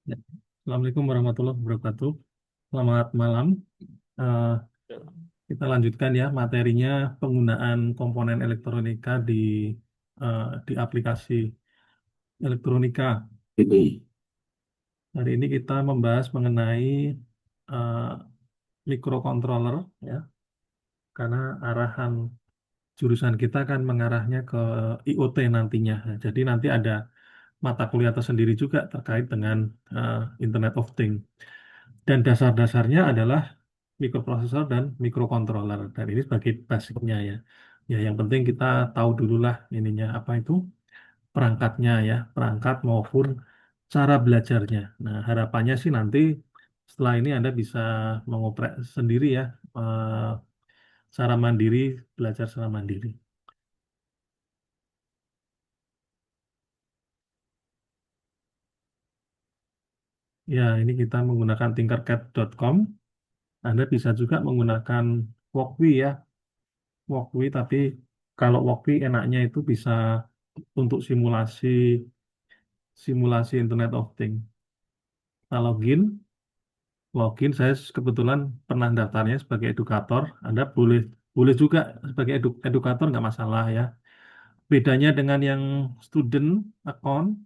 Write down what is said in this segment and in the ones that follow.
Ya. Assalamualaikum warahmatullahi wabarakatuh. Selamat malam. Eh, kita lanjutkan ya materinya penggunaan komponen elektronika di aplikasi elektronika. Hari ini kita membahas mengenai eh, microcontroller ya, karena arahan jurusan kita kan mengarahnya ke IoT nantinya. Nah, jadi nanti ada mata kuliah tersendiri juga terkait dengan eh, Internet of Things. Dan dasar-dasarnya adalah mikroprosesor dan mikrocontroller. Dan ini sebagai basicnya ya. Ya, yang penting kita tahu dulu lah ininya apa itu perangkatnya ya, perangkat maupun cara belajarnya. Nah, harapannya sih nanti setelah ini Anda bisa mengoprek sendiri ya, eh, secara mandiri, belajar secara mandiri. Ya, ini kita menggunakan tinkercad.com. Anda bisa juga menggunakan Walkly ya, Walkly, tapi kalau Walkly enaknya itu bisa untuk simulasi simulasi Internet of Things. Kita login. Saya kebetulan pernah daftarnya sebagai edukator. Anda boleh boleh juga sebagai edukator nggak masalah ya. Bedanya dengan yang student account,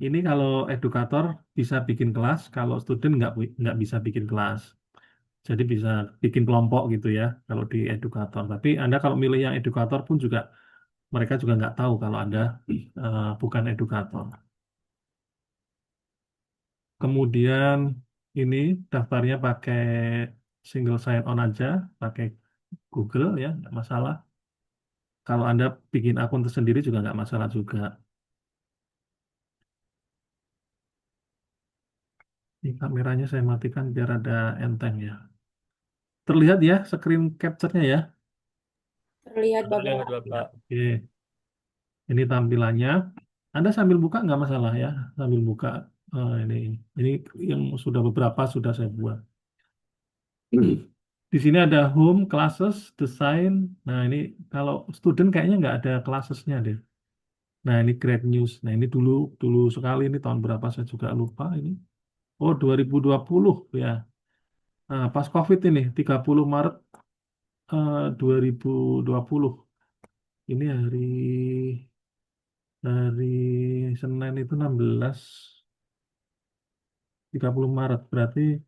ini kalau edukator bisa bikin kelas, kalau student nggak bisa bikin kelas. Jadi bisa bikin kelompok gitu ya kalau di edukator. Tapi Anda kalau milih yang edukator pun juga mereka juga nggak tahu kalau Anda bukan edukator. Kemudian ini daftarnya pakai single sign on aja, pakai Google ya, nggak masalah. Kalau Anda bikin akun tersendiri juga nggak masalah juga. Ini kameranya saya matikan biar ada enteng ya. Terlihat ya screen capture-nya ya. Terlihat Terlihat, Bapak. Bapak. Oke, ini tampilannya. Anda sambil buka nggak masalah ya, sambil buka ini yang sudah beberapa sudah saya buat. Di sini ada home, classes, design. Nah ini kalau student kayaknya nggak ada classesnya deh. Nah, ini great news. Nah, ini dulu dulu sekali ini tahun berapa saya juga lupa ini. Oh, 2020 ya. Nah, pas COVID ini 30 Maret 2020. Ini hari Senin itu 30 Maret berarti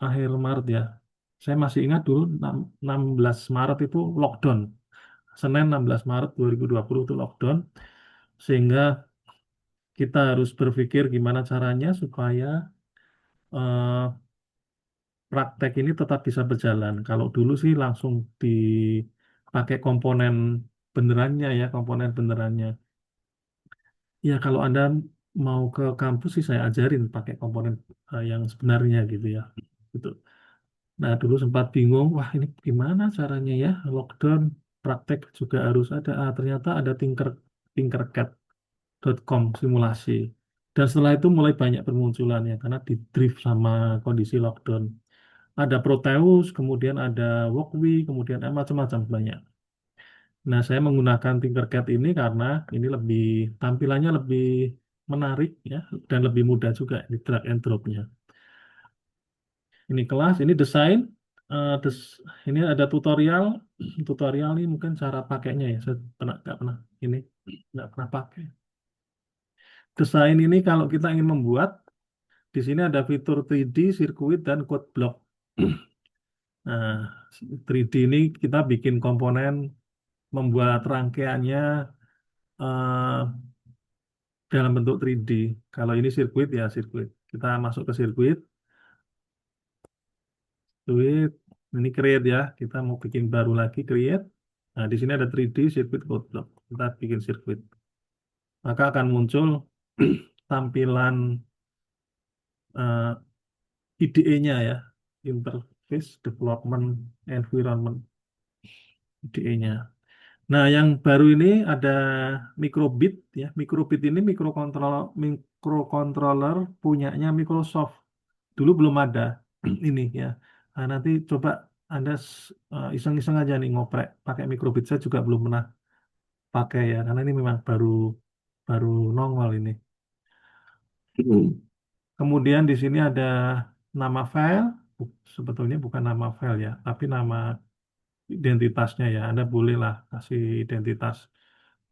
akhir Maret ya. Saya masih ingat dulu 16 Maret itu lockdown. Senin 16 Maret 2020 itu lockdown sehingga kita harus berpikir gimana caranya supaya eh, praktek ini tetap bisa berjalan. Kalau dulu sih langsung dipakai komponen benerannya ya, komponen benerannya. Ya kalau Anda mau ke kampus sih saya ajarin pakai komponen yang sebenarnya gitu ya. Gitu. Nah dulu sempat bingung, wah ini gimana caranya ya lockdown praktek juga harus ada. Ah, ternyata ada tinkercad.com simulasi. Dan setelah itu mulai banyak bermunculan ya karena di drift sama kondisi lockdown. Ada Proteus, kemudian ada Walkly, kemudian macam-macam banyak. Nah, saya menggunakan Tinkercad ini karena ini tampilannya lebih menarik ya dan lebih mudah juga di drag and drop-nya. Ini kelas, ini desain, ini ada tutorial, tutorial ini mungkin cara pakainya ya. Saya nggak pernah ini nggak pernah pakai. Desain ini kalau kita ingin membuat, di sini ada fitur 3D, sirkuit, dan code block. Nah, 3D ini kita bikin komponen membuat rangkaiannya eh, dalam bentuk 3D. Kalau ini sirkuit ya sirkuit. Kita masuk ke sirkuit. Ini create ya. Kita mau bikin baru lagi create. Nah, di sini ada 3D sirkuit code block. Kita bikin sirkuit. Maka akan muncul tampilan eh, IDE-nya ya. Interface Development Environment IDE-nya. Nah, yang baru ini ada microbit ya. Microbit ini mikrokontroler punyanya Microsoft. Dulu belum ada ini ya. Nah, nanti coba Anda iseng-iseng aja nih ngoprek pakai microbit. Saya juga belum pernah pakai ya, karena ini memang baru baru nongol ini. Kemudian di sini ada nama file, sebetulnya bukan nama file ya, tapi nama identitasnya ya. Anda bolehlah kasih identitas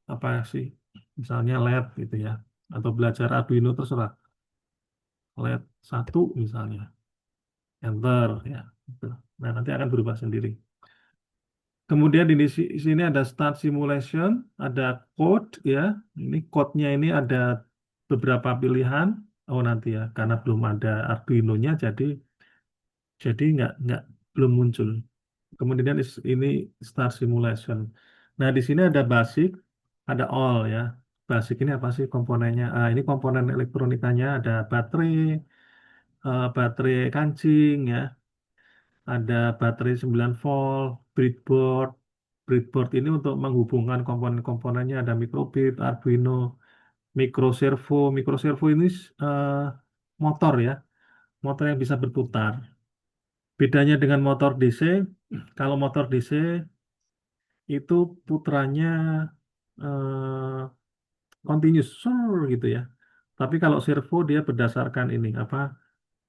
apa sih, misalnya LED gitu ya, atau belajar Arduino terserah, LED 1 misalnya, enter ya. Gitu. Nah, nanti akan berubah sendiri. Kemudian di sini ada start simulation, ada code ya. Ini code-nya ini ada beberapa pilihan. Oh nanti ya, karena belum ada Arduino-nya, jadi nggak belum muncul. Kemudian ini start simulation. Nah di sini ada basic, ada all ya. Basic ini apa sih komponennya? Ah, ini komponen elektronikanya ada baterai kancing ya, ada baterai 9 volt, breadboard. Breadboard ini untuk menghubungkan komponen-komponennya ada microbit, Arduino, micro servo. Micro servo ini eh, motor ya, motor yang bisa berputar. Bedanya dengan motor DC, kalau motor DC itu putranya continuous gitu ya. Tapi kalau servo dia berdasarkan ini apa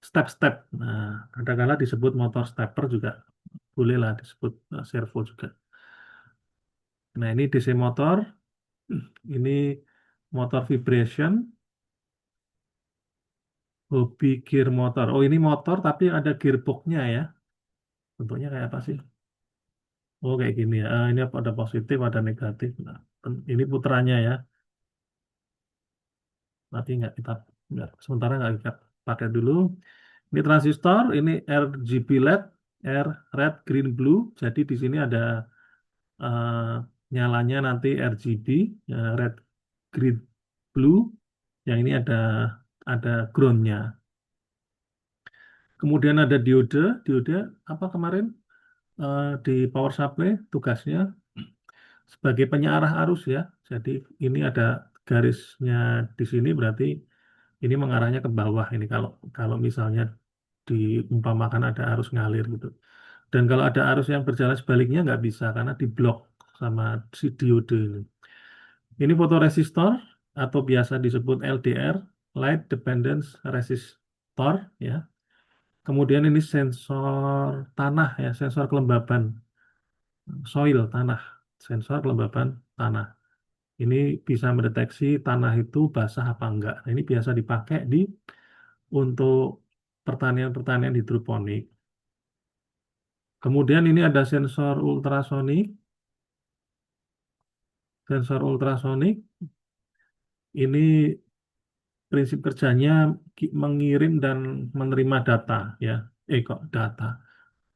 step-step. Nah, kadang-kala disebut motor stepper juga bolehlah disebut servo juga. Nah, ini DC motor, ini motor vibration, hobi gear motor. Oh, ini motor tapi ada gearboxnya ya. Bentuknya kayak apa sih? Oh, kayak gini ya. Ini ada positif, ada negatif. Nah, ini puterannya ya. Nanti nggak sementara nggak kita pakai dulu. Ini transistor, ini RGB LED, R red, green, blue. Jadi di sini ada eh, nyalanya nanti RGB, red, green, blue. Yang ini ada groundnya. Kemudian ada diode, diode apa kemarin di power supply tugasnya sebagai penyarah arus ya. Jadi ini ada garisnya di sini berarti ini mengarahnya ke bawah ini kalau kalau misalnya diumpamakan ada arus ngalir gitu. Dan kalau ada arus yang berjalan sebaliknya nggak bisa karena diblok sama si diode ini. Ini fotoresistor atau biasa disebut LDR, Light Dependence Resistor ya. Kemudian ini sensor tanah ya, sensor kelembaban soil tanah, sensor kelembaban tanah. Ini bisa mendeteksi tanah itu basah apa enggak. Nah, ini biasa dipakai untuk pertanian-pertanian hidroponik. Kemudian ini ada sensor ultrasonik. Sensor ultrasonik ini prinsip kerjanya mengirim dan menerima data ya. Kok data?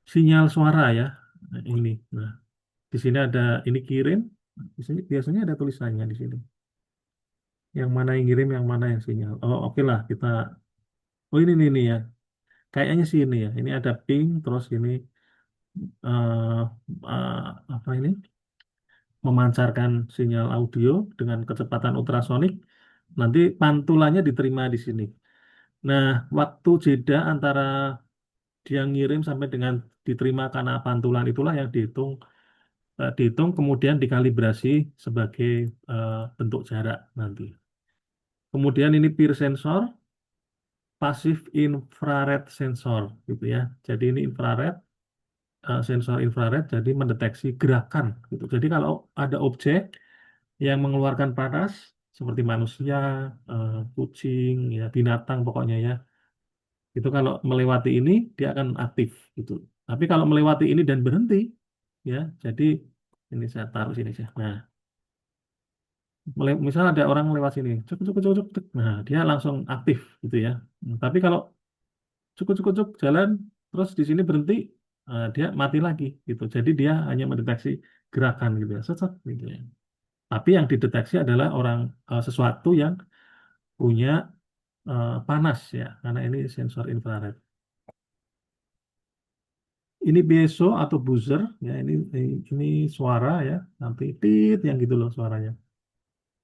Sinyal suara ya. Nah, ini. Nah, di sini ada ini kirim. Di sini biasanya ada tulisannya di sini. Yang mana yang kirim, yang mana yang sinyal. Oh, oke lah kita. Oh ini ya. Kayaknya sih ini ya. Ini ada ping, terus ini eh, apa ini? Memancarkan sinyal audio dengan kecepatan ultrasonik. Nanti pantulannya diterima di sini. Nah, waktu jeda antara dia ngirim sampai dengan diterima karena pantulan itulah yang dihitung kemudian dikalibrasi sebagai bentuk jarak nanti. Kemudian ini peer sensor, pasif infrared sensor gitu ya. Jadi ini infrared, sensor infrared jadi mendeteksi gerakan gitu. Jadi kalau ada objek yang mengeluarkan panas seperti manusia, kucing, ya binatang pokoknya ya, itu kalau melewati ini dia akan aktif gitu. Tapi kalau melewati ini dan berhenti, ya, jadi ini saya taruh sini sih. Nah, misalnya ada orang lewat sini, cuk cuk cuk cuk, cuk. Nah dia langsung aktif gitu ya. Tapi kalau cuk jalan terus di sini berhenti, dia mati lagi gitu. Jadi dia hanya mendeteksi gerakan gitu ya, set gitu ya. Tapi yang dideteksi adalah sesuatu yang punya panas ya, karena ini sensor infrared. Ini BSO atau buzzer ya ini suara ya nanti tit yang gitu loh suaranya.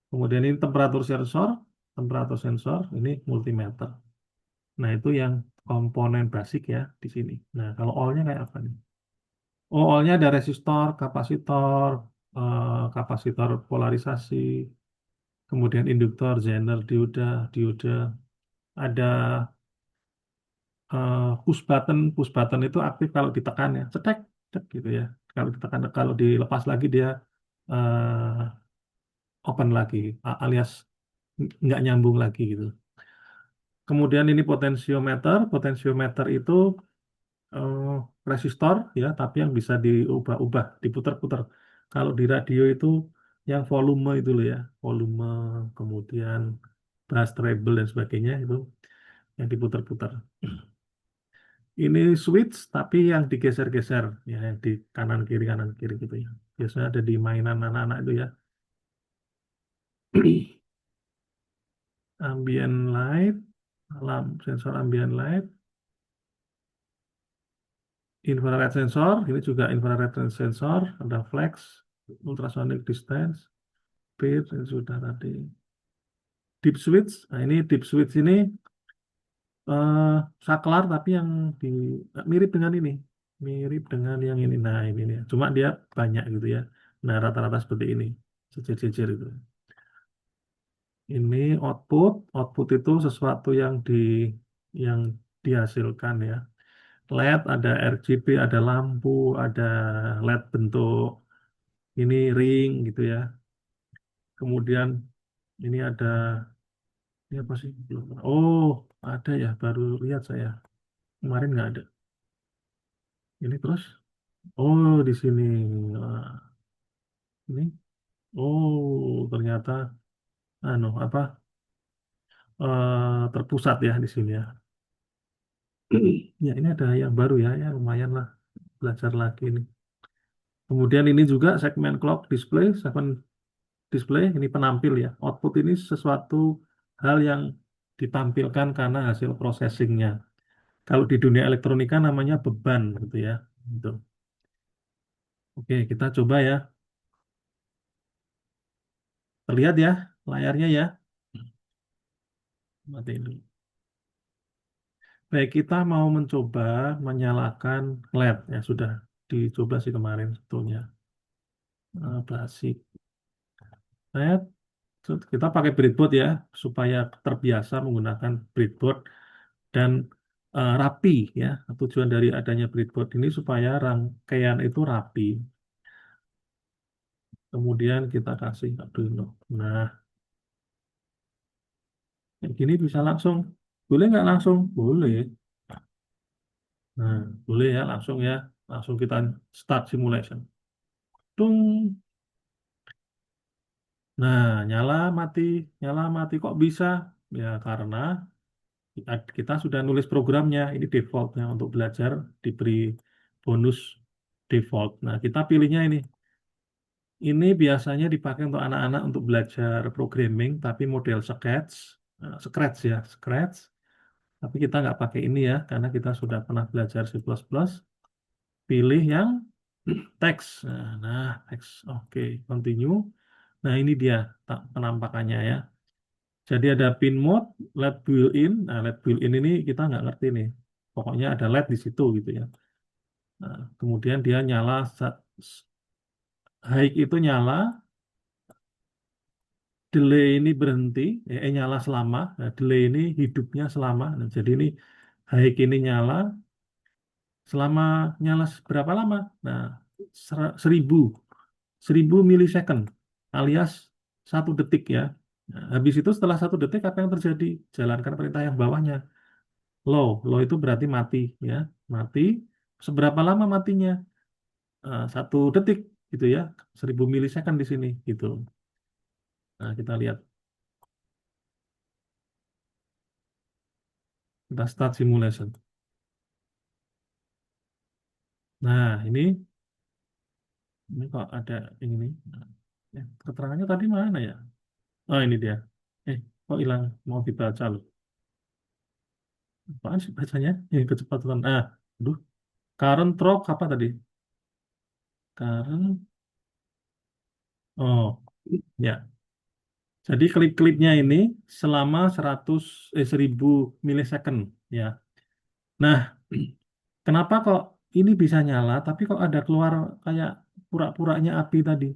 Kemudian ini temperatur sensor ini multimeter. Nah itu yang komponen basic ya di sini. Nah kalau all-nya kayak apa nih? Oh all-nya ada resistor, kapasitor polarisasi, kemudian induktor, zener, dioda, ada push button itu aktif kalau ditekan ya, cetek, cek gitu ya. Kalau ditekan, kalau dilepas lagi dia eh, open lagi, alias nggak nyambung lagi gitu. Kemudian ini potensiometer, potensiometer itu eh, resistor ya, tapi yang bisa diubah-ubah, diputar-putar. Kalau di radio itu yang volume itu loh ya, volume, kemudian bass treble dan sebagainya itu yang diputar-putar. Ini switch tapi yang digeser-geser ya, yang di kanan kiri gitu ya. Biasanya ada di mainan anak-anak itu ya. Ambient light, sensor ambient light, infrared sensor, ini juga infrared sensor, ada flex, ultrasonic distance, speed, ini sudah tadi. Deep switch, nah ini deep switch ini eh, saklar tapi yang di mirip dengan ini, mirip dengan yang ini. Nah ini nih, cuma dia banyak gitu ya. Nah rata-rata seperti ini, jejer-jejer itu. Ini output, output itu sesuatu yang dihasilkan ya. LED, ada RGB, ada lampu, ada LED bentuk ini ring gitu ya. Kemudian ini ada ini apa sih? Oh, ada ya, baru lihat saya. Kemarin nggak ada. Ini terus, oh di sini. Nah, ini, oh ternyata, anu apa terpusat ya di sini ya. Ya ini ada yang baru ya, ya lumayan lah belajar lagi ini. Kemudian ini juga segmen clock display, segmen display ini penampil ya. Output ini sesuatu hal yang ditampilkan karena hasil processingnya. Kalau di dunia elektronika namanya beban gitu ya. Gitu. Oke, kita coba ya. Terlihat ya layarnya ya. Matiin dulu. Baik, kita mau mencoba menyalakan LED ya sudah dicoba sih kemarin sebetulnya. Basic LED. Kita pakai breadboard ya supaya terbiasa menggunakan breadboard dan rapi ya. Tujuan dari adanya breadboard ini supaya rangkaian itu rapi. Kemudian kita kasih Arduino. Nah, kayak gini bisa langsung. Boleh nggak langsung? Boleh. Nah, boleh ya langsung ya. Langsung kita start simulation. Tung. Nah, nyala mati kok bisa? Ya karena kita sudah nulis programnya. Ini defaultnya untuk belajar diberi bonus default. Nah, kita pilihnya ini. Ini biasanya dipakai untuk anak-anak untuk belajar programming, tapi model Scratch, Scratch ya, Scratch. Tapi kita nggak pakai ini ya, karena kita sudah pernah belajar C++. Pilih yang teks. Nah, teks. Oke, continue. Nah, ini dia penampakannya ya. Jadi ada pin mode, LED built-in. Nah, LED built-in ini kita nggak ngerti nih. Pokoknya ada LED di situ gitu ya. Nah, kemudian dia nyala, high itu nyala, delay ini berhenti, nyala selama. Nah, delay ini hidupnya selama. Nah, jadi ini high ini nyala, selama nyala berapa lama? Nah, 1000, 1000 milisecond alias 1 detik ya. Nah, habis itu setelah 1 detik apa yang terjadi? Jalankan perintah yang bawahnya. Low, low itu berarti mati ya, mati. Seberapa lama matinya? 1 detik gitu ya, 1000 milisecond di sini gitu. Nah kita lihat, kita start simulation. Nah ini kok ada ini nih. Nah, keterangannya tadi mana ya? Oh ini dia. Kok hilang? Mau dibaca loh. Apaan sih bacanya? Yang kecepatan. Aduh. Current drop apa tadi? Current. Oh, ya. Jadi klip-klipnya ini selama 1000 milisecond ya. Nah, kenapa kok ini bisa nyala tapi kok ada keluar kayak pura-puranya api tadi?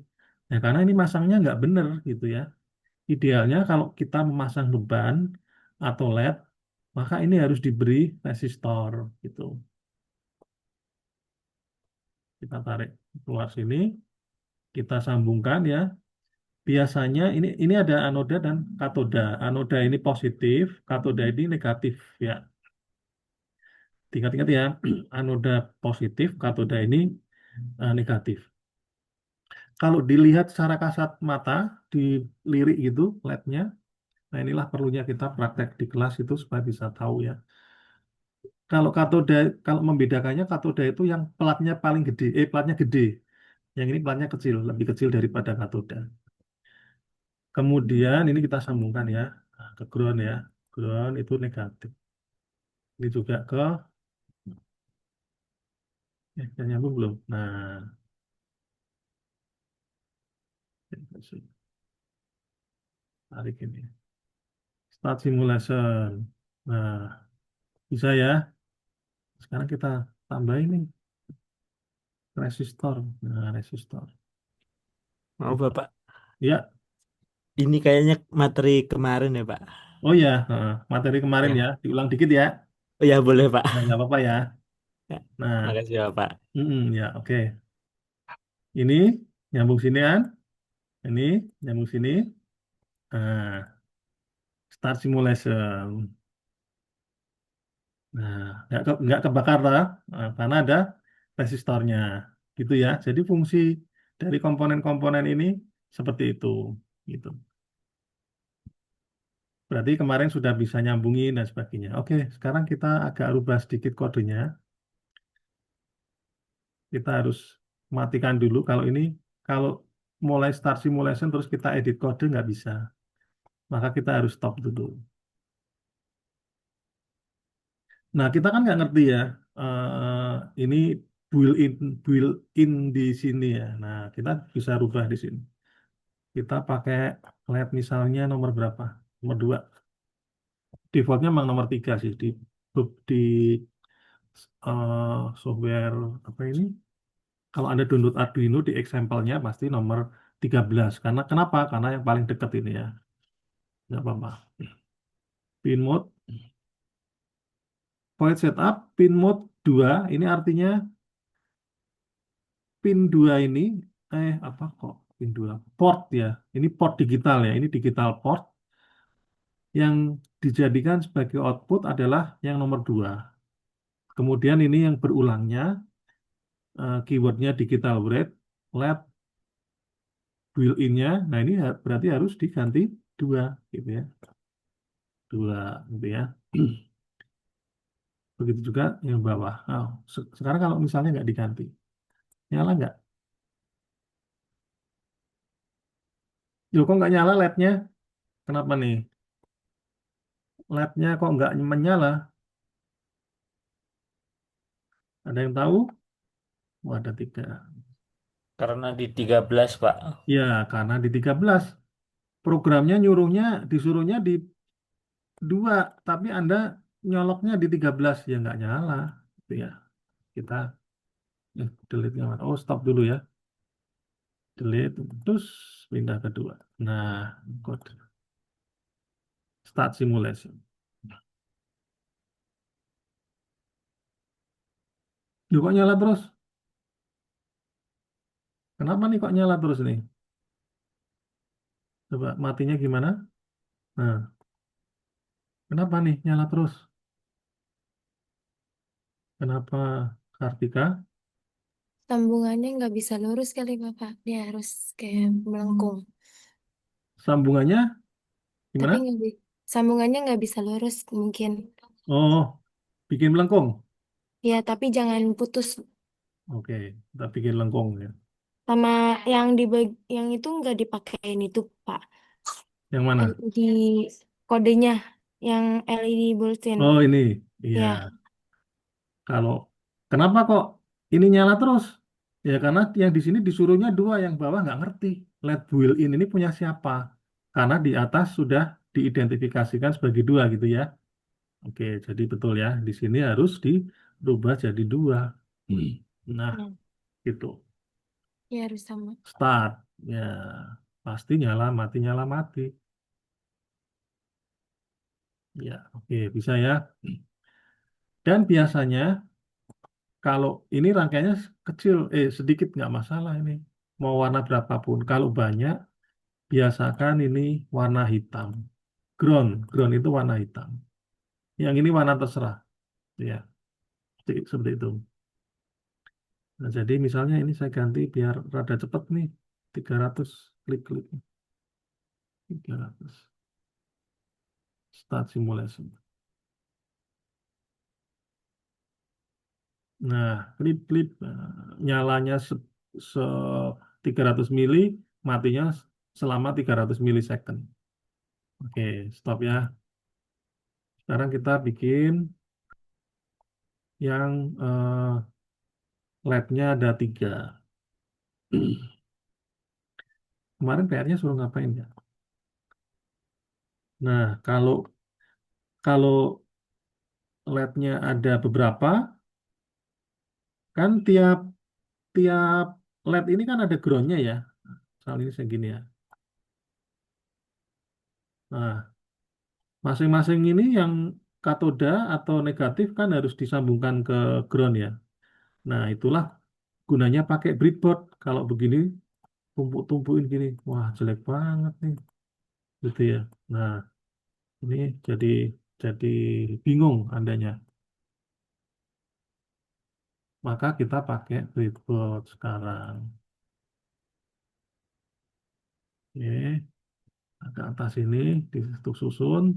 Ya karena ini masangnya nggak bener gitu ya. Idealnya kalau kita memasang beban atau LED maka ini harus diberi resistor gitu. Kita tarik keluar sini, kita sambungkan ya. Biasanya ini ada anoda dan katoda. Anoda ini positif, katoda ini negatif ya. Ingat-ingat ya, anoda positif, katoda ini negatif. Kalau dilihat secara kasat mata, dilirik gitu LED-nya, nah inilah perlunya kita praktek di kelas itu supaya bisa tahu ya. Kalau katoda, kalau membedakannya katoda itu yang pelatnya paling gede, pelatnya gede. Yang ini pelatnya kecil, lebih kecil daripada katoda. Kemudian ini kita sambungkan ya, nah, ke ground ya. Ground itu negatif. Ini juga ke, udah nyambung belum? Nah, tarik ini. Start simulation. Nah, bisa ya. Sekarang kita tambahin nih resistor. Nah, resistor. Mau Bapak, Ya, ini kayaknya materi kemarin ya Pak. oh ya, materi kemarin ya, Ya, diulang dikit ya. oh ya boleh Pak. Nah, nggak apa-apa ya. Ya, Nah, makasih Bapak. ya oke. Ini nyambung sini kan? Ini nyambung sini. Nah, start simulation. Nah, nggak kebakar lah, karena ada resistornya, gitu ya. Jadi fungsi dari komponen-komponen ini seperti itu, gitu. Berarti kemarin sudah bisa nyambungin dan sebagainya. Oke, sekarang kita agak rubah sedikit kodenya. Kita harus matikan dulu. Kalau mulai start simulation terus kita edit kode nggak bisa. Maka kita harus stop dulu. Nah, kita kan nggak ngerti ya. Ini built-in built-in di sini ya. Nah, kita bisa rubah di sini. Kita pakai LED misalnya nomor berapa? Nomor 2. Defaultnya memang nomor 3 sih di software apa ini? Kalau Anda download Arduino di example-nya pasti nomor 13. Karena kenapa? Karena yang paling dekat ini ya. Nggak apa-apa. Pin mode, void setup, pin mode 2. Ini artinya pin 2 ini, apa kok pin 2? Port ya. Ini port digital ya. Ini digital port yang dijadikan sebagai output adalah yang nomor 2. Kemudian ini yang berulangnya, keywordnya digital write, LED, built-in-nya. Nah ini berarti harus diganti 2 gitu ya. 2 gitu ya. Begitu juga yang bawah. Nah, sekarang kalau misalnya nggak diganti, nyala nggak? Loh, kok nggak nyala LED-nya? Kenapa nih? LED-nya kok nggak menyala? Ada yang tahu? Oh, ada 3. Karena di 13 Pak. Ya, karena di 13 programnya disuruhnya di 2, tapi Anda nyoloknya di 13 ya nggak nyala. Itu ya, kita delete yang mana? Oh, stop dulu ya. Delete, terus pindah ke 2. Nah, code start simulation. Loh, kok nyala terus? Kenapa nih kok nyala terus nih? Coba matinya gimana? Nah, kenapa nih nyala terus? Kenapa Kartika? Sambungannya nggak bisa lurus kali Bapak. Dia harus kayak melengkung. Sambungannya Tapi gimana? sambungannya nggak bisa lurus mungkin. Oh, bikin melengkung. Ya, tapi jangan putus. Oke, kita bikin lengkung ya. Sama yang itu nggak dipakein itu Pak. Yang mana? LED kodenya yang LED bulletin. Oh, ini. Iya. Ya, Kalau kenapa kok ini nyala terus? Ya karena yang di sini disuruhnya 2, yang bawah nggak ngerti. LED built-in ini punya siapa? Karena di atas sudah diidentifikasikan sebagai 2 gitu ya. Oke, jadi betul ya. Di sini harus dirubah jadi 2. Nah, ya, gitu. ya harus sama. Start. Ya, pasti nyala mati nyala mati. Ya, oke, bisa ya. Dan biasanya kalau ini rangkaiannya kecil, sedikit nggak masalah ini. Mau warna berapapun. Kalau banyak, biasakan ini warna hitam. Ground itu warna hitam. Yang ini warna terserah, ya, seperti itu. Nah, jadi misalnya ini saya ganti biar rada cepat nih, 300 klik-klik, 300. Start simulation. Nah, klip-klip, nyalanya se 300 mili, matinya selama 300 milisecond. Oke, stop ya. Sekarang kita bikin yang LED-nya ada 3. Kemarin PR-nya suruh ngapain ya? Nah, kalau kalau LED-nya ada beberapa, kan tiap tiap LED ini kan ada ground-nya ya. Soal ini segini ya. Nah, masing-masing ini yang katoda atau negatif kan harus disambungkan ke ground ya. Nah, itulah gunanya pakai breadboard. Kalau begini, tumpuk-tumpukin gini. Wah, jelek banget nih. Gitu ya. Nah, ini jadi bingung andanya. Maka kita pakai breadboard sekarang. Oke, agak atas ini, di susun.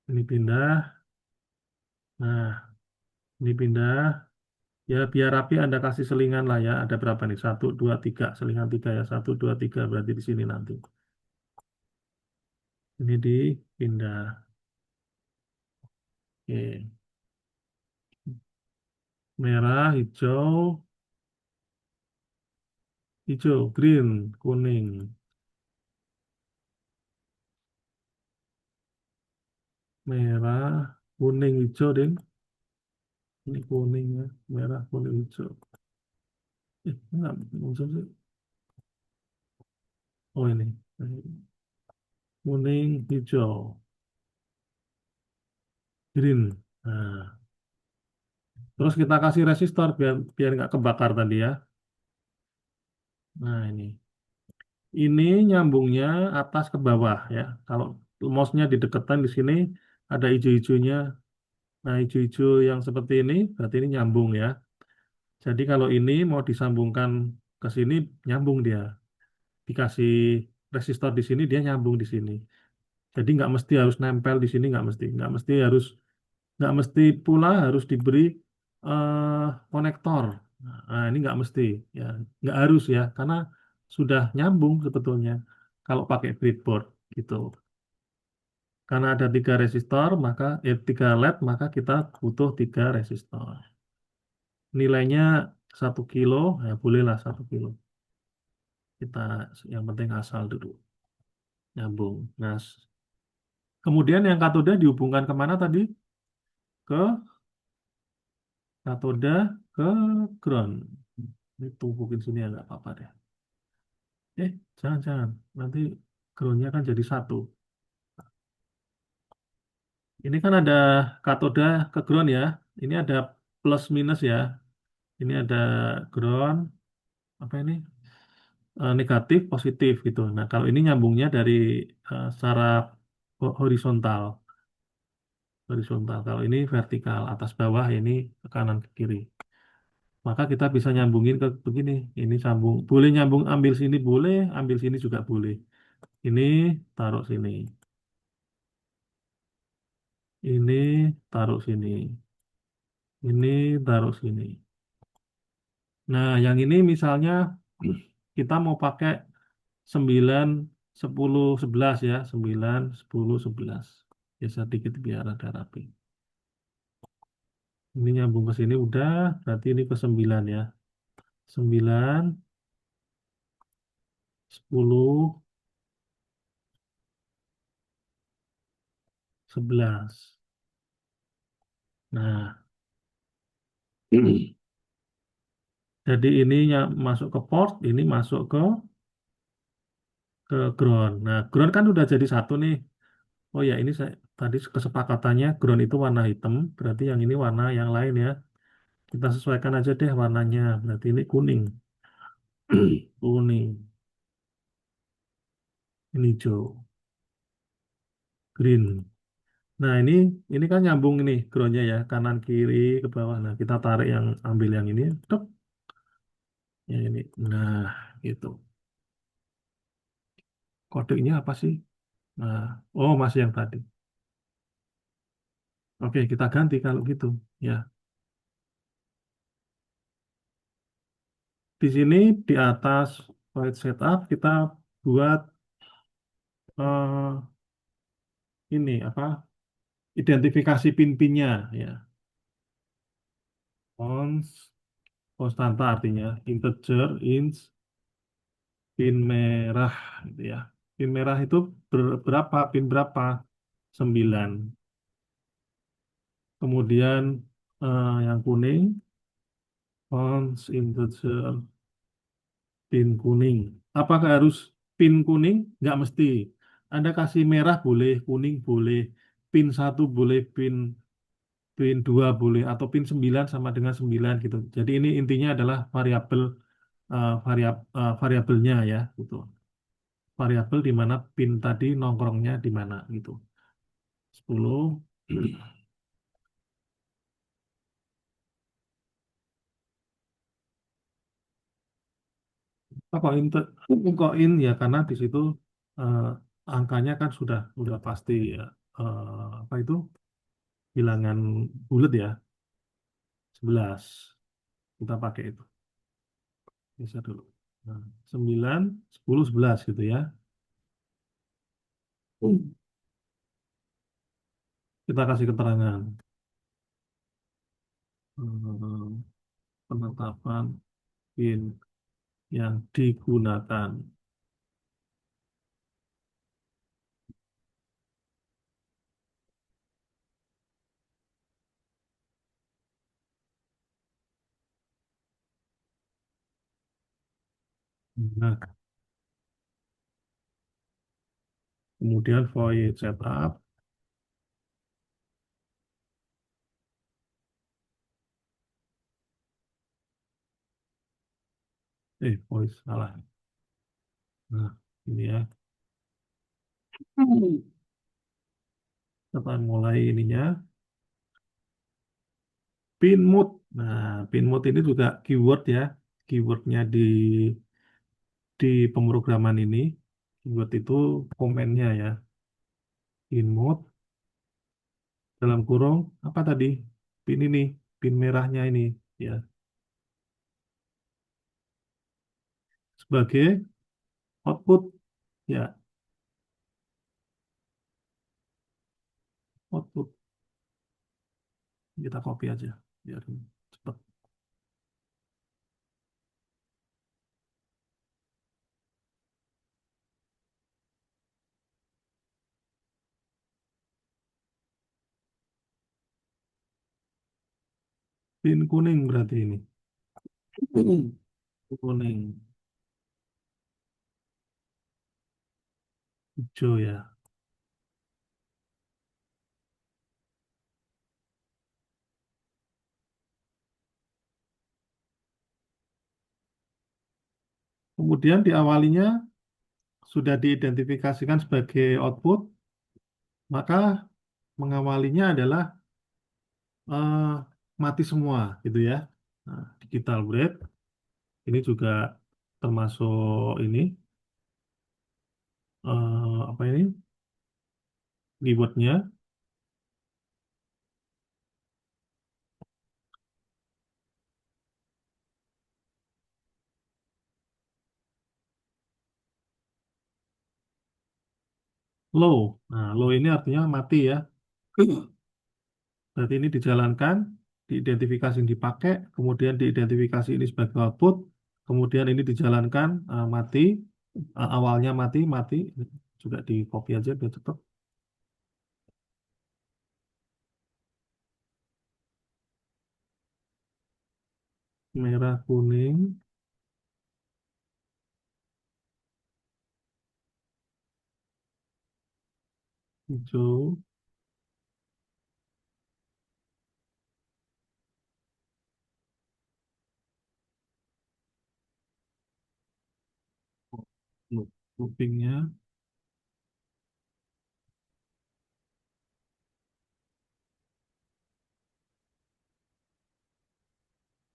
Ini pindah. Nah, ini pindah. Ya, biar rapi Anda kasih selingan lah ya. Ada berapa nih? 1, 2, 3. Selingan 3 ya. 1, 2, 3 berarti di sini nanti. Ini dipindah. Oke. Merah, hijau, hijau, green, kuning. Merah, kuning, hijau, ding. Ini kuning ya. Merah, kuning, hijau. Enggak, maksud sih. Oh, ini. Kuning, hijau, green. Nah, terus kita kasih resistor biar biar nggak kebakar tadi ya. Nah, ini nyambungnya atas ke bawah ya. Kalau mouse-nya didekatkan di sini ada hijau-hijaunya. Nah, hijau-hijau yang seperti ini berarti ini nyambung ya. Jadi kalau ini mau disambungkan ke sini nyambung dia. Dikasih resistor di sini dia nyambung di sini. Jadi nggak mesti harus nempel di sini nggak mesti pula harus diberi konektor. Nah, ini nggak mesti ya, nggak harus ya, karena sudah nyambung sebetulnya kalau pakai breadboard gitu. Karena ada 3 resistor, maka 3 LED, maka kita butuh 3 resistor. Nilainya 1 kilo, ya bolehlah 1 kilo. Kita yang penting asal dulu nyambung. Nah, kemudian yang katoda dihubungkan kemana tadi? Ke katoda ke ground. Ini tumpukin sini ya nggak apa-apa deh. Jangan. Nanti groundnya kan jadi satu. Ini kan ada katoda ke ground ya. Ini ada plus minus ya. Ini ada ground, apa ini? Negatif, positif gitu. Nah, kalau ini nyambungnya dari secara horizontal. Horizontal. Kalau ini vertikal, atas bawah, ini ke kanan ke kiri. Maka kita bisa nyambungin ke begini. Ini sambung. Boleh nyambung ambil sini boleh, ambil sini juga boleh. Ini taruh sini. Ini taruh sini. Ini taruh sini. Nah, yang ini misalnya kita mau pakai 9, 10, 11 ya. 9, 10, 11. Biasa dikit biar ada rapi. Ini nyambung ke sini udah, berarti ini ke 9 ya. 9, 10, 11. Nah, jadi ini masuk ke port, ini masuk ke ke ground. Nah, ground kan udah jadi satu nih. Oh ya, ini saya tadi kesepakatannya ground itu warna hitam, berarti yang ini warna yang lain ya. Kita sesuaikan aja deh warnanya. Berarti ini kuning, kuning, ini hijau, green. Nah, ini kan nyambung ini groundnya ya, kanan kiri ke bawah. Nah, kita tarik yang ambil yang ini, tek, yang ini. Nah, gitu. Kodenya apa sih? Nah, oh masih yang tadi. Oke, kita ganti kalau gitu. Ya, di sini di atas flight setup kita buat eh, ini apa? Identifikasi pin-pinnya ya. Ons konstanta artinya integer, int, pin merah gitu ya. Pin merah itu berapa? Pin berapa? 9. Kemudian yang kuning, ons integer, pin kuning. Apakah harus pin kuning? Nggak mesti. Anda kasih merah boleh, kuning boleh, pin satu boleh, pin 2 boleh, atau pin 9 sama dengan 9 gitu. Jadi ini intinya adalah variabelnya ya gitu. Variabel di mana pin tadi nongkrongnya di mana gitu. 10. Kok in ya karena di situ eh, angkanya kan sudah pasti ya. Apa itu bilangan bulat ya, 11. Kita pakai itu. Bisa dulu. Nah, 9, 10, 11 gitu ya. Kita kasih keterangan. Eh, Penetapan pin yang digunakan. Nah, kemudian void setup. Void salah. Nah, ini ya. Kita mulai ininya. Pin mode. Nah, pin mode ini juga keyword ya. Keywordnya di pemrograman ini. Keyword itu komennya ya. Pin mode dalam kurung apa tadi? Pin ini, pin merahnya ini ya. Sebagai output ya, output kita copy aja biar cepat. Pin kuning berarti ini. Kuning, hijau ya. Kemudian di awalinya sudah diidentifikasikan sebagai output, maka mengawalinya adalah eh, mati semua gitu ya. Nah, digital break ini juga termasuk ini apa ini keywordnya low. Nah, low ini artinya mati ya. Berarti ini dijalankan, diidentifikasi yang dipakai, kemudian diidentifikasi ini sebagai output, kemudian ini dijalankan mati, awalnya mati, mati, juga di copy aja biar cepat. Merah, kuning, hijau, loopingnya,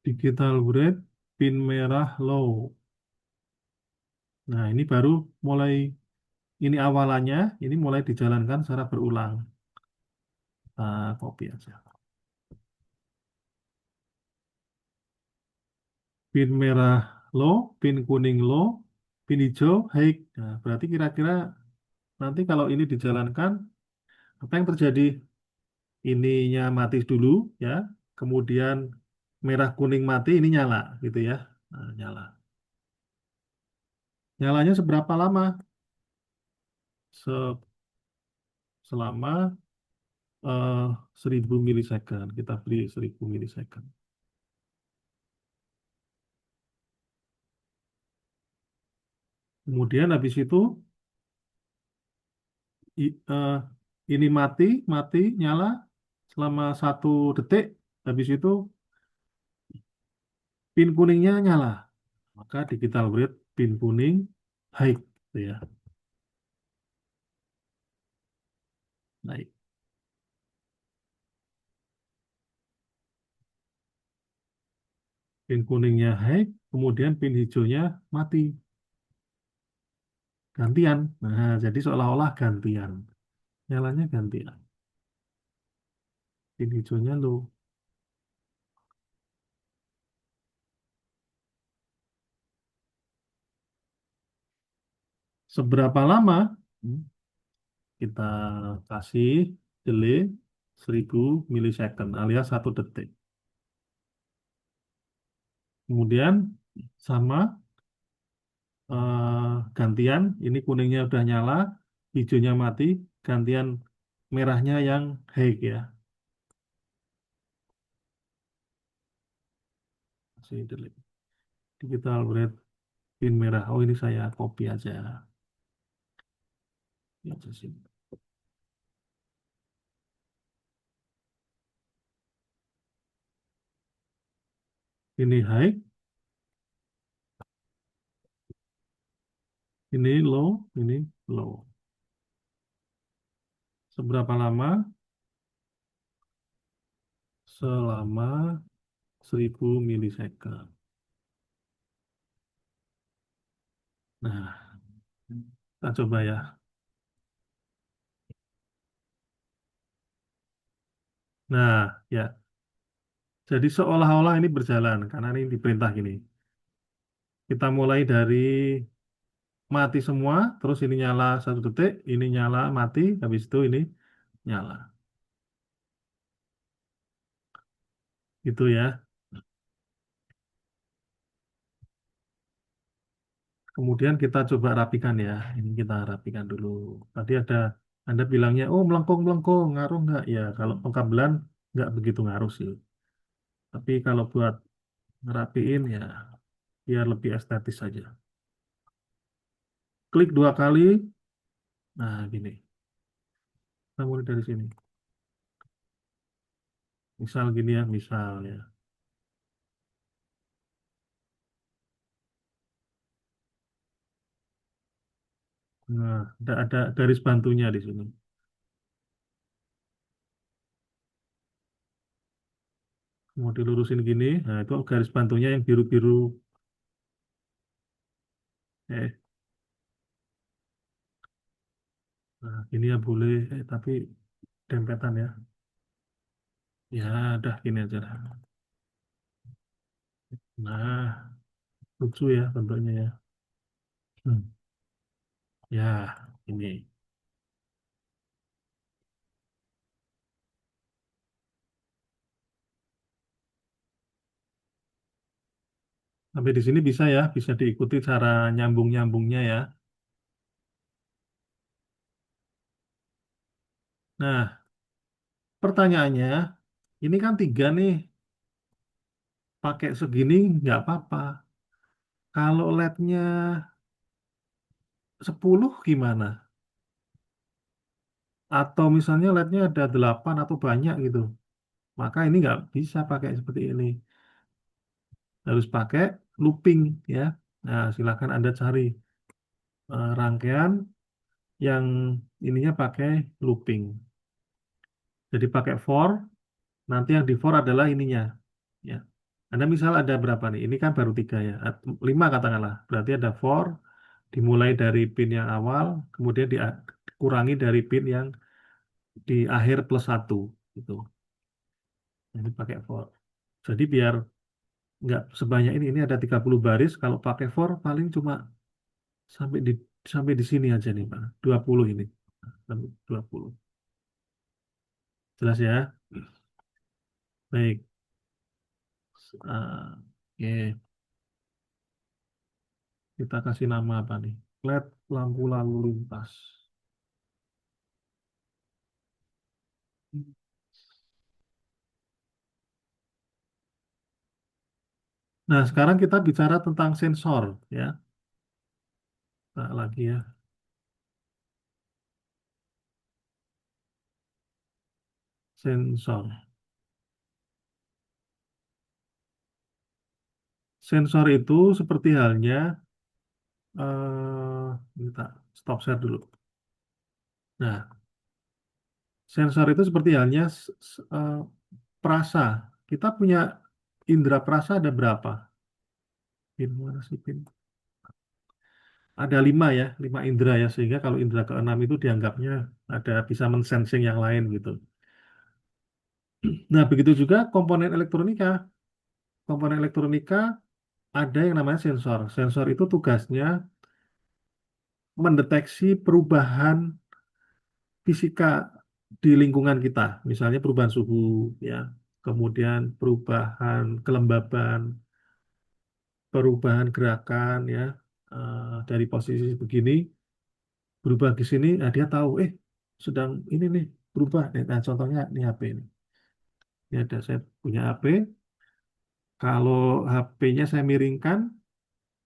digital bread, pin merah low. Nah, ini baru mulai, ini awalannya, ini mulai dijalankan secara berulang. Nah, copy aja. Pin merah low, pin kuning low, pin hijau high. Nah, berarti kira-kira nanti kalau ini dijalankan, apa yang terjadi? Ininya mati dulu, ya. Kemudian merah kuning mati, ini nyala, gitu ya. Nah, nyala. Nyalanya seberapa lama? Se- Selama 1000 milisecond. Kita beri 1000 milisecond. Kemudian habis itu eh, ini mati, mati, nyala selama 1 detik. Habis itu pin kuningnya nyala. Maka digital bread pin kuning high, gitu ya. Naik. Pin kuningnya high, kemudian pin hijaunya mati. Gantian. Nah, jadi seolah-olah gantian. Nyalanya gantian. Pin hijaunya low. Seberapa lama? Hmm, Kita kasih delay 1000 milisecond alias 1 detik. Kemudian sama gantian, ini kuningnya udah nyala, hijaunya mati, gantian merahnya yang high ya. Kasih delay. Digital bread pin merah. Oh, ini saya copy aja. Ya, aja sini. Ini high, ini low, ini low. Seberapa lama? Selama 1000 milisecond. Nah, kita coba ya. Nah, ya. Jadi seolah-olah ini berjalan karena ini diperintah gini. Kita mulai dari mati semua, terus ini nyala 1 detik, ini nyala mati, habis itu ini nyala. Gitu ya. Kemudian kita coba rapikan ya. Ini kita rapikan dulu. Tadi ada Anda bilangnya, oh melengkung-melengkung, ngaruh nggak? Ya, kalau pengkabelan nggak begitu ngaruh sih. Tapi kalau buat ngerapiin ya, biar lebih estetis saja. Klik 2 kali, nah gini. Kita mulai dari sini. Misal gini ya, misal ya. Nah, ada garis bantunya di sini. Mau dilurusin gini, nah itu garis bantunya yang biru-biru. Eh, nah ini ya boleh, tapi dempetan ya. Ya, udah gini aja lah. Nah, lucu ya bentuknya ya. Hmm. Ya, ini. Sampai di sini bisa ya, bisa diikuti cara nyambung-nyambungnya ya. Nah, pertanyaannya, ini kan 3 nih, pakai segini nggak apa-apa. Kalau LED-nya 10 gimana? atau misalnya LED-nya ada 8 atau banyak gitu, maka ini nggak bisa pakai seperti ini. Harus pakai looping ya. Nah, silakan Anda cari rangkaian yang ininya pakai looping. Jadi pakai for, nanti yang di for adalah ininya. Ya. Anda misal ada berapa nih? Ini kan baru 3 ya, 5 katakanlah. Berarti ada for, dimulai dari pin yang awal, kemudian dikurangi dari pin yang di akhir plus 1. Gitu. Ini pakai for. Jadi biar nggak sebanyak ini ada 30 baris. Kalau pakai for paling cuma sampai di sampai di sini aja nih Pak. 20 ini. Sampai 20. Jelas ya? Baik. Oke. Kita kasih nama apa nih? LED lampu lalu lintas. Nah, sekarang kita bicara tentang sensor ya. Nah, lagi ya. Sensor. Sensor itu seperti halnya kita stop share dulu. Nah, sensor itu seperti halnya perasa. Kita punya indera perasa ada berapa? Pin mana sih pin? Ada 5 ya, 5 indera ya. Sehingga kalau indera keenam itu dianggapnya ada bisa mensensing yang lain gitu. Nah, begitu juga komponen elektronika. Komponen elektronika ada yang namanya sensor. Sensor itu tugasnya mendeteksi perubahan fisika di lingkungan kita. Misalnya perubahan suhu, ya, kemudian perubahan kelembaban, perubahan gerakan, ya, dari posisi begini berubah ke sini. Nah, dia tahu, sedang ini nih berubah. Nah, contohnya ini HP ini. Ini ada saya punya HP. Kalau HP-nya saya miringkan,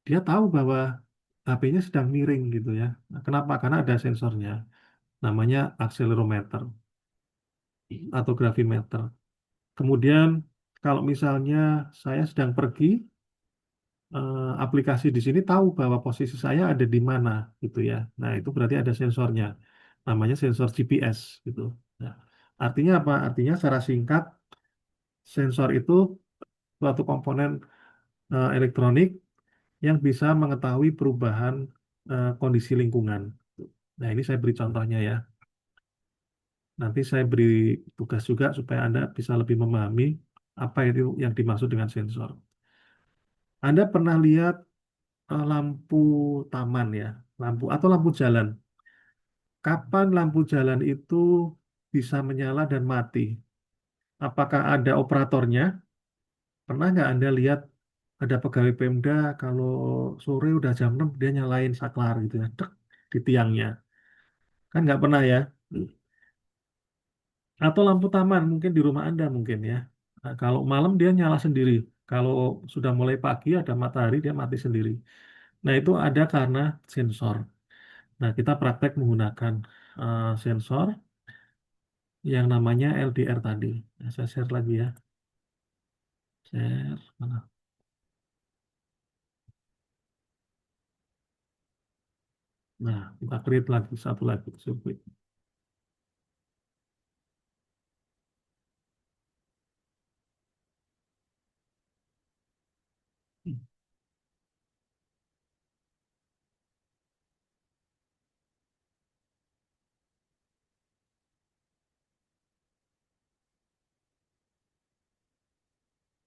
dia tahu bahwa HP-nya sedang miring gitu ya. Nah, kenapa? Karena ada sensornya, namanya accelerometer atau gravimeter. Kemudian kalau misalnya saya sedang pergi, aplikasi di sini tahu bahwa posisi saya ada di mana gitu ya. Nah, itu berarti ada sensornya, namanya sensor GPS gitu. Nah, artinya apa? Artinya secara singkat, sensor itu suatu komponen elektronik yang bisa mengetahui perubahan kondisi lingkungan. Nah, ini saya beri contohnya ya. Nanti saya beri tugas juga supaya Anda bisa lebih memahami apa itu yang dimaksud dengan sensor. Anda pernah lihat lampu taman ya, lampu atau lampu jalan. Kapan lampu jalan itu bisa menyala dan mati? Apakah ada operatornya? Pernah nggak Anda lihat ada pegawai Pemda kalau sore udah jam 6 dia nyalain saklar gitu ya, dek, di tiangnya. Kan nggak pernah ya. Atau lampu taman mungkin di rumah Anda mungkin ya. Nah, kalau malam dia nyala sendiri. Kalau sudah mulai pagi ada matahari dia mati sendiri. Nah, itu ada karena sensor. Nah, kita praktek menggunakan sensor yang namanya LDR tadi. Nah, saya share lagi ya. Share mana? Nah, kita create lagi satu lagi sirkuit.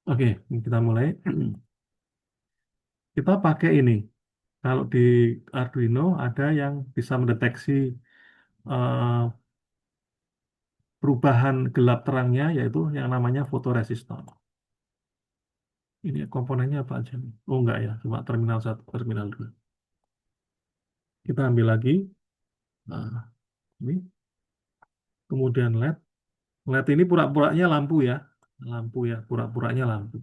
Oke, kita mulai. Kita pakai ini. Kalau di Arduino ada yang bisa mendeteksi eh, perubahan gelap terangnya, yaitu yang namanya fotoresistor. Ini komponennya apa aja nih? Oh enggak ya, cuma terminal satu, terminal dua. Kita ambil lagi. Nah, ini kemudian LED. LED ini pura-puranya lampu ya, lampu ya, pura-puranya lampu.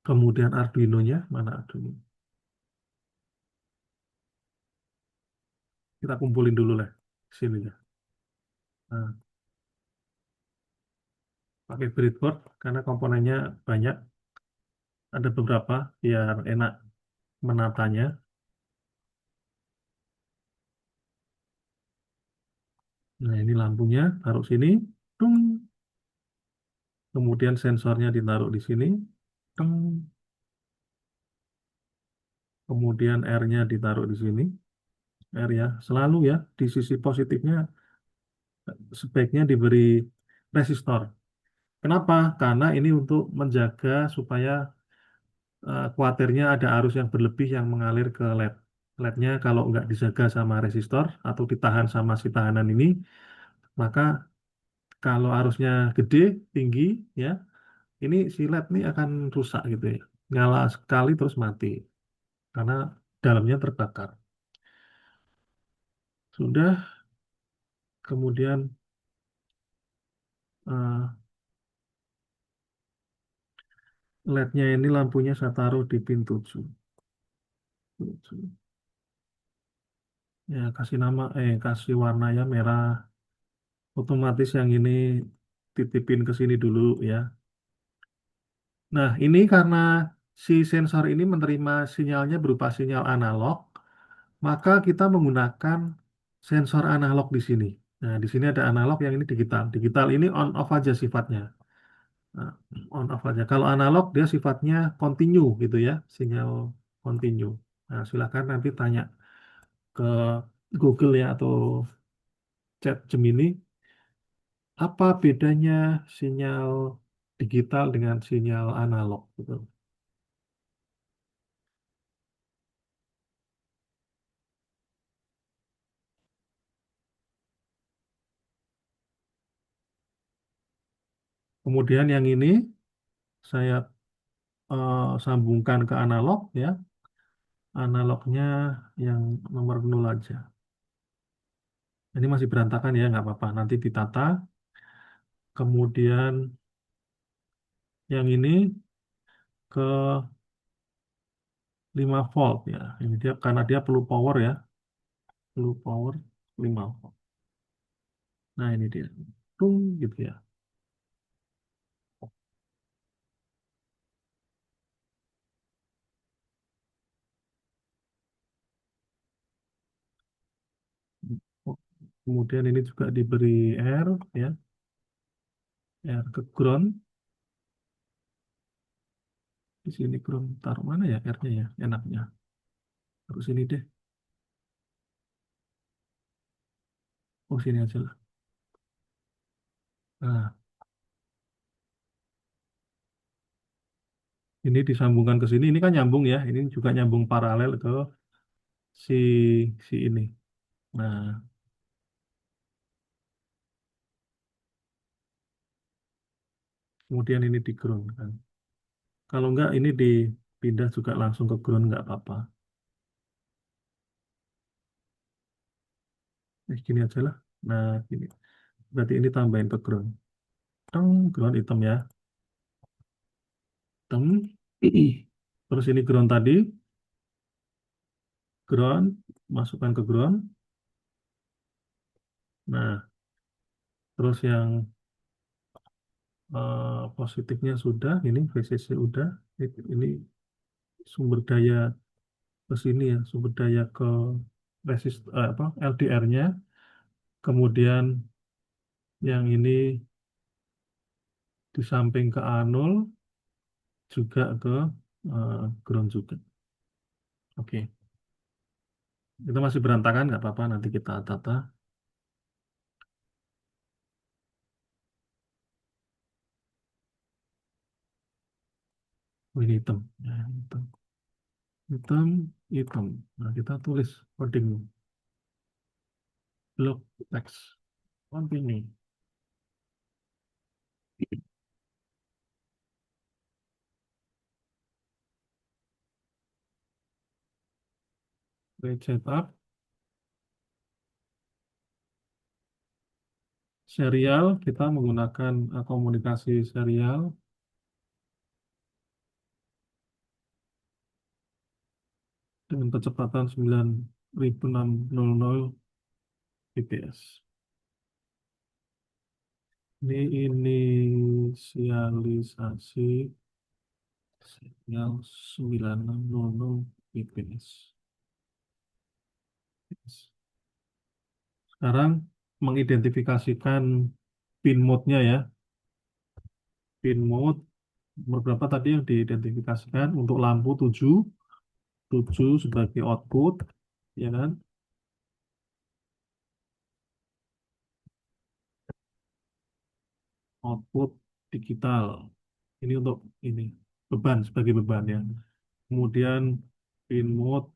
Kemudian Arduino-nya mana Arduino? Kita kumpulin dulu lah sini ya. Nah, pakai breadboard karena komponennya banyak, ada beberapa biar enak menatanya. Nah, ini lampunya taruh sini. Tung. Kemudian sensornya ditaruh di sini. Tung. Kemudian R-nya ditaruh di sini. R ya, selalu ya di sisi positifnya sebaiknya diberi resistor. Kenapa? Karena ini untuk menjaga supaya kuatirnya ada arus yang berlebih yang mengalir ke LED. LED-nya kalau nggak dijaga sama resistor atau ditahan sama si tahanan ini, maka kalau arusnya gede, tinggi, ya, ini si LED ini akan rusak gitu ya. Nyala sekali terus mati karena dalamnya terbakar. Sudah, kemudian LED-nya ini lampunya saya taruh di pin 7. Ya, kasih warnanya merah. Otomatis yang ini titipin ke sini dulu ya. Nah, ini karena si sensor ini menerima sinyalnya berupa sinyal analog, maka kita menggunakan sensor analog di sini. Nah, di sini ada analog, yang ini digital. Digital ini on off aja sifatnya. Nah, on off aja. Kalau analog dia sifatnya continue gitu ya, sinyal continue. Nah, silakan nanti tanya ke Google ya atau chat Gemini, apa bedanya sinyal digital dengan sinyal analog gitu. Kemudian yang ini saya sambungkan ke analog ya. Analognya yang nomor 0 aja. Ini masih berantakan ya, nggak apa-apa. Nanti ditata. Kemudian yang ini ke 5 volt ya. Ini dia karena dia perlu power ya. Perlu power 5 volt. Nah, ini dia. Tung gitu ya. Kemudian ini juga diberi R ya. R ke ground. Di sini ground taruh mana ya R-nya ya? Enaknya. Taruh sini deh. Oh, sini aja lah. Nah, ini disambungkan ke sini. Ini kan nyambung ya. Ini juga nyambung paralel ke si si ini. Nah, kemudian ini di ground kan. Kalau enggak ini dipindah juga langsung ke ground nggak apa-apa. Gini aja lah. Nah, gini. Berarti ini tambahin ke ground. Teng, ground hitam ya. Hitam. Terus ini ground tadi. Ground. Masukkan ke ground. Nah, terus yang positifnya sudah. Ini VCC udah. Ini sumber daya ke sini ya. Sumber daya ke apa, LDR-nya. Kemudian yang ini di samping ke A0 juga ke ground juga. Oke, itu masih berantakan, nggak apa-apa, nanti kita tata. Oh, ini hitam. Ya, hitam. Hitam, hitam. Nah, kita tulis coding. Block text. Continue. Create setup. Serial, kita menggunakan komunikasi serial. Dengan kecepatan 9600. IPS. Ini inisialisasi sinyal 9600 IPS. Sekarang mengidentifikasikan pin mode-nya ya. Pin mode beberapa tadi yang diidentifikasikan untuk lampu 7 sebagai output, ya kan? Output digital. Ini untuk ini beban sebagai beban ya. Kemudian pin mode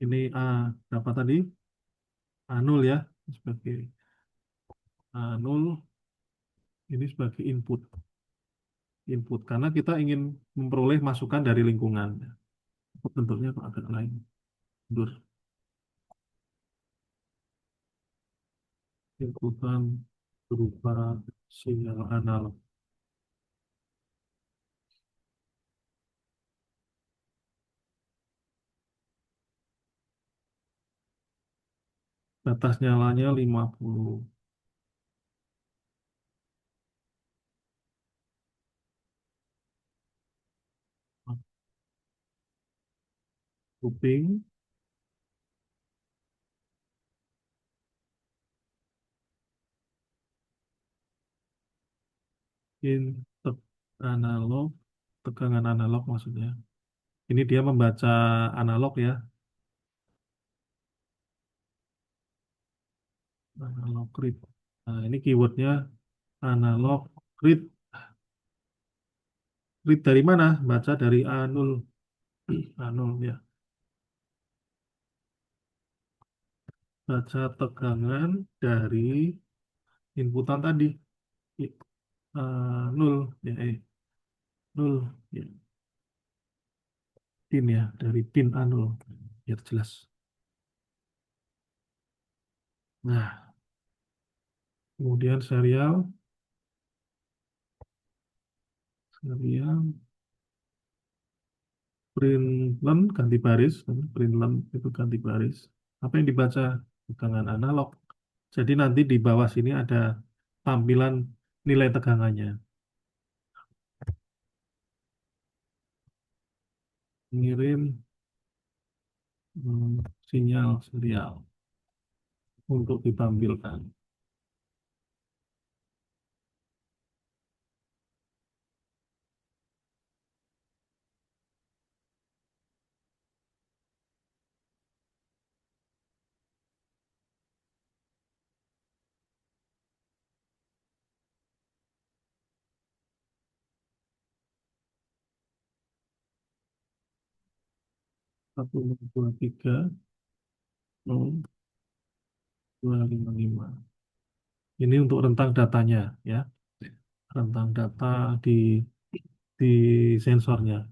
ini A berapa tadi? A0 ya sebagai A0 ini sebagai input karena kita ingin memperoleh masukan dari lingkungan. Bentuknya kok agak lain. Mundur. Inputan berupa sinyal analog. Batas nyalanya 50. Kuping, input analog, tegangan analog maksudnya. Ini dia membaca analog ya, analog read. Nah, ini keywordnya analog read. Read dari mana? Baca dari A0. A0 ya. Baca tegangan dari inputan tadi. I- 0 ya, 0 ya. Pin ya, dari pin A0 biar jelas. Nah, kemudian serial print len ganti baris, print len itu ganti baris. Apa yang dibaca? Tegangan analog. Jadi nanti di bawah sini ada tampilan nilai tegangannya. Ngirim sinyal serial untuk ditampilkan. Satu dua tiga nol dua lima lima. Ini untuk rentang datanya ya, rentang data di sensornya.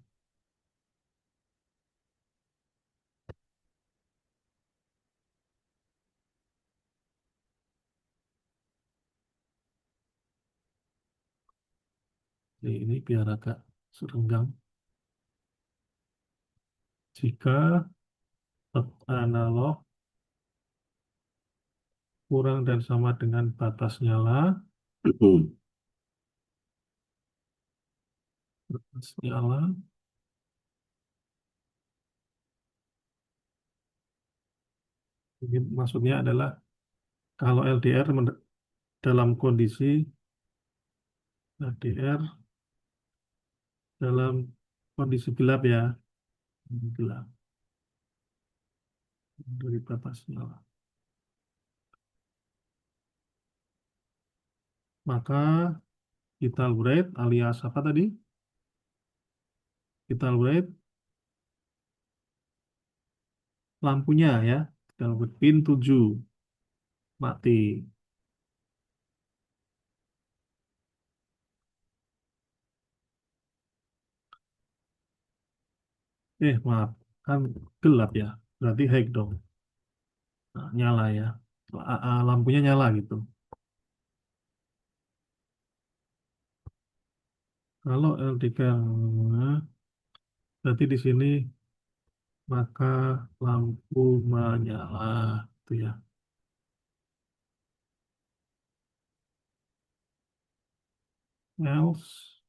Jadi ini biar agak serenggang. Jika analog kurang dan sama dengan batas nyala, batas nyala ini maksudnya adalah kalau LDR dalam kondisi LDR dalam kondisi gelap ya, gelap dari batas nyala. Maka vital rate alias apa tadi? Vital rate lampunya ya, vital rate pin 7 mati. Maaf, kan gelap ya, berarti high dong. Nah, nyala ya, lampunya nyala gitu. Kalau LDR, berarti di sini maka lampu menyala, itu ya. else,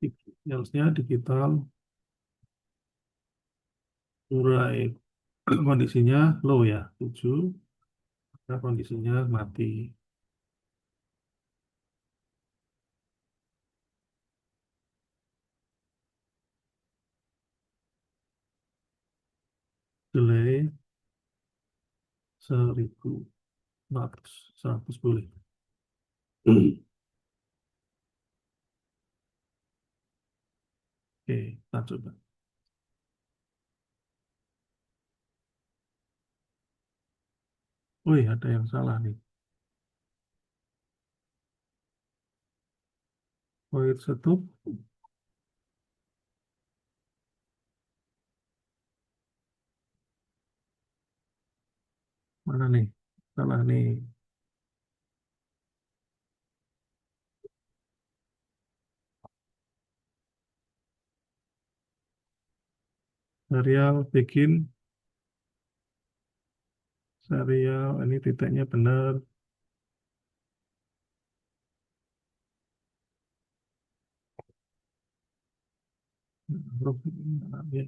it- else-nya digital, urai kondisinya low ya, 7, maka kondisinya mati. Delay 1.100, 100 boleh. Oke, kita coba. Wih, ada yang salah nih. Void setup, mana nih? Salah nih. Serial bikin, serial, ini titiknya benar. Ya,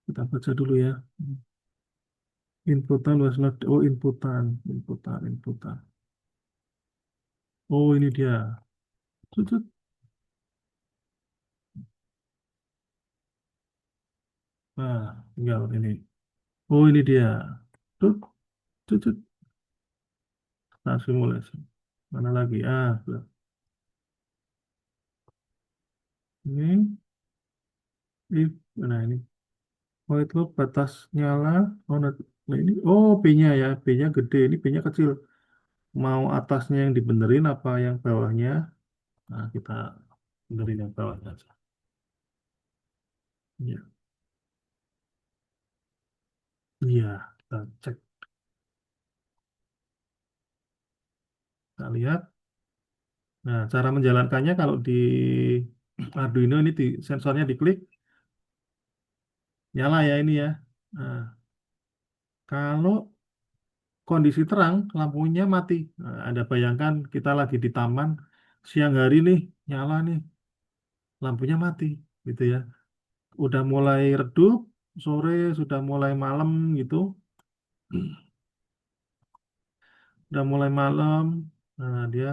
kita baca dulu ya. Inputan was not, oh inputan. Oh ini dia. Tut, Nah, tinggal ini. Oh ini dia. Tut, tut. Nah, simulasi. Mana lagi? Tuh. Ini, nah ini. White loop batas nyala. Oh, nah ini. Oh, P-nya ya. P-nya gede. Ini P-nya kecil. Mau atasnya yang dibenerin apa yang bawahnya? Nah, kita benerin yang bawahnya aja. Iya, iya. Kita cek. Kita lihat. Nah, cara menjalankannya kalau di Arduino ini di sensornya diklik, nyala ya ini ya. Nah, kalau kondisi terang, lampunya mati. Nah, Anda bayangkan kita lagi di taman, siang hari nih, nyala nih, lampunya mati, gitu ya. Udah mulai redup, sore sudah mulai malam gitu, udah mulai malam, nah dia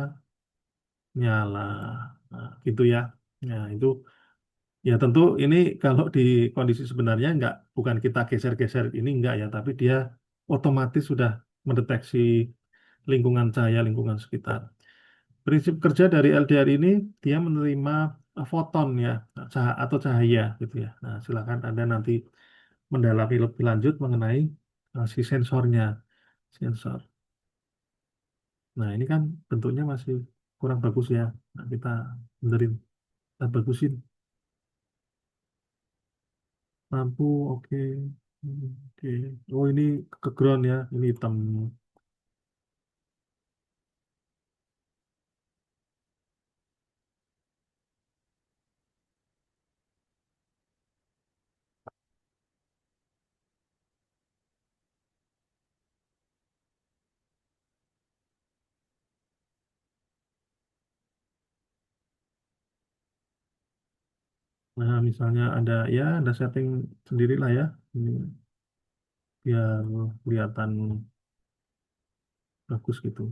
nyala, nah, gitu ya. Nah itu ya tentu ini kalau di kondisi sebenarnya bukan kita geser-geser ini enggak ya, tapi dia otomatis sudah mendeteksi lingkungan cahaya, lingkungan sekitar. Prinsip kerja dari LDR ini dia menerima foton ya, atau cahaya gitu ya. Nah, silakan Anda nanti mendalami lebih lanjut mengenai si sensornya, sensor. Nah, ini kan bentuknya masih kurang bagus ya. Nah, kita benerin, kita bagusin. Lampu, oke. Oke. Oh, ini ke ground ya, ini hitam. Nah, misalnya ada setting sendiri lah ya. Ini biar kelihatan bagus gitu.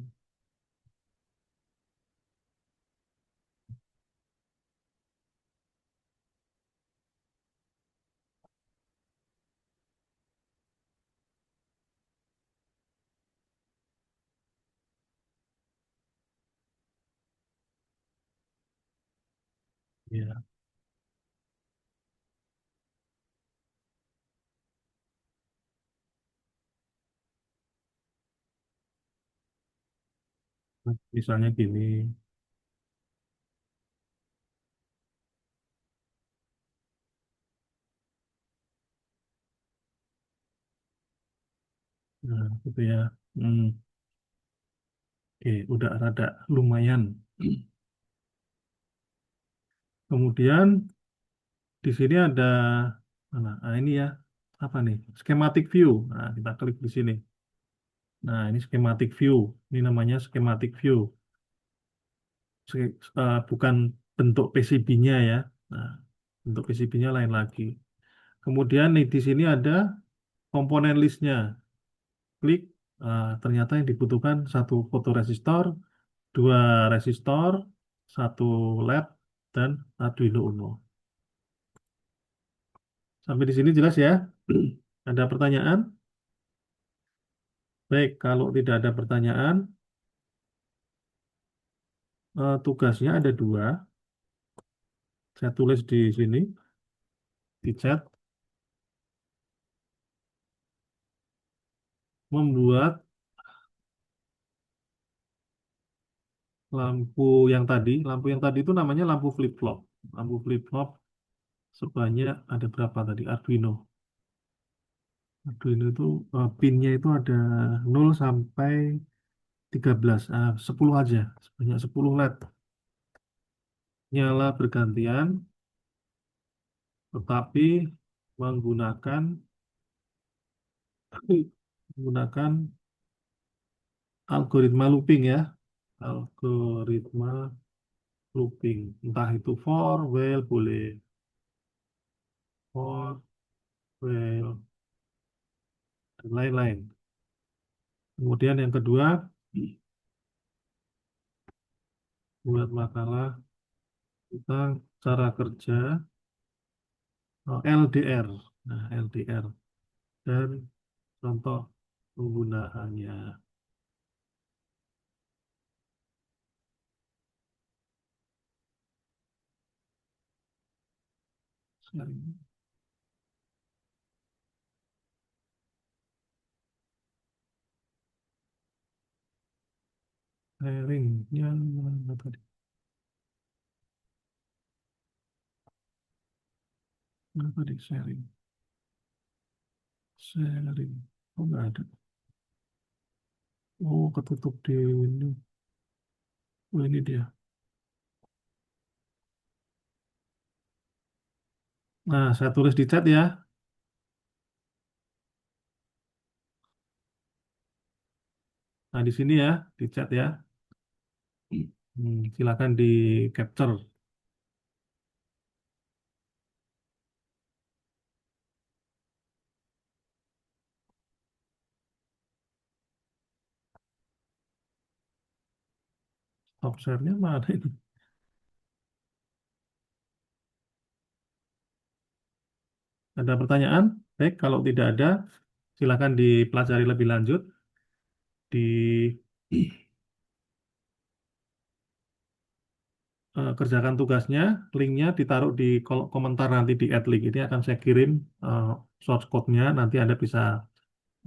Ya, misalnya gini. Nah, gitu ya. Hmm, oke, udah rada lumayan. Kemudian di sini ada mana? Nah, ini ya, apa nih? Schematic view. Nah, kita klik di sini. Nah, ini schematic view. Ini namanya schematic view. Bukan bentuk PCB-nya ya. Nah, bentuk PCB-nya lain lagi. Kemudian di sini ada komponen listnya. Klik, ternyata yang dibutuhkan satu fotoresistor, dua resistor, satu LED, dan Arduino Uno. Sampai di sini jelas ya? Ada pertanyaan? Baik, kalau tidak ada pertanyaan, tugasnya ada dua. Saya tulis di sini, di chat, membuat lampu yang tadi itu namanya lampu flip-flop. Lampu flip-flop sebanyak ada berapa tadi? Arduino. Arduino itu pinnya itu ada 0 sampai 13. 10 aja. Sebanyak 10 LED. Nyala bergantian, tetapi menggunakan menggunakan algoritma looping ya. Algoritma looping. Entah itu for, while, boleh. For, while, dan lain-lain. Kemudian yang kedua, buat makalah tentang cara kerja LDR. Nah, LDR dan contoh penggunaannya. Sharing. Sharingnya mana tadi? Mana tadi sharing? Sharing. Oh, nggak ada. Oh, ketutup di ini. Oh, ini dia. Nah, saya tulis di chat ya. Nah, di sini ya, di chat ya. Silakan di capture. Stop share-nya mana ini? Ada pertanyaan? Baik, kalau tidak ada, silakan dipelajari lebih lanjut. Di kerjakan tugasnya, linknya ditaruh di komentar nanti di add link. Ini akan saya kirim source code-nya, nanti Anda bisa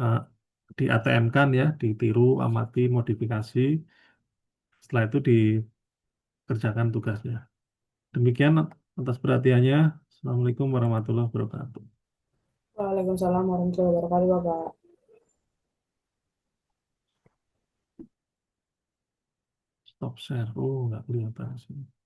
eh, di ATM-kan ya, ditiru, amati, modifikasi. Setelah itu dikerjakan tugasnya. Demikian atas perhatiannya. Assalamualaikum warahmatullahi wabarakatuh. Waalaikumsalam warahmatullahi wabarakatuh, Bapak. Stop share. Oh, nggak kelihatan sih.